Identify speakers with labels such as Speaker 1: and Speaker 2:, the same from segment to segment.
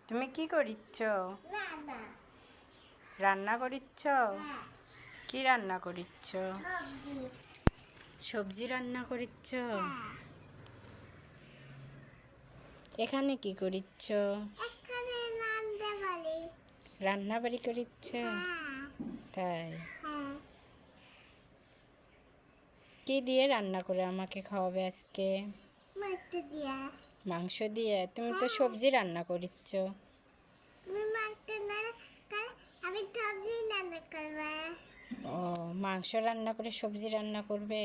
Speaker 1: তুমি কি করিচ্ছ? রান্না করিচ্ছ? কি রান্না করিচ্ছ? সবজি রান্না করিচ্ছ? এখানে কি করিচ্ছ? রান্না বাড়ি করিচ্ছ? তাই কি দিয়ে রান্না করে আমাকে খাওয়াবে আজকে? মাংস দিয়ে? তুমি তো সবজি রান্না করিচ্ছ। ও, মাংস রান্না করে সবজি রান্না করবে?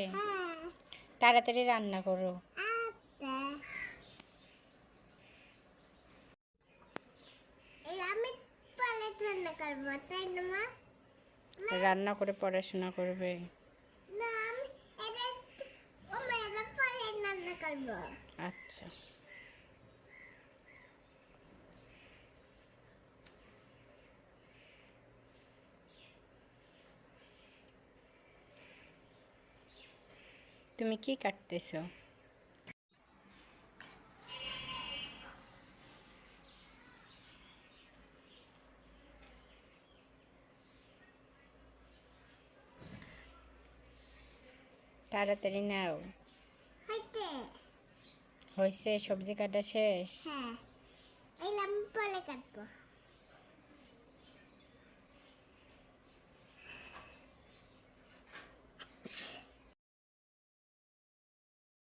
Speaker 1: তাড়াতাড়ি রান্না করো। রান্না করে পড়াশোনা করবে? আচ্ছা। তুমি কি কাটতেছো? তাড়াতাড়ি নাও। হয়েছে? সবজি কাটা শেষ?
Speaker 2: হ্যাঁ, এই আমি পরে কাটবো।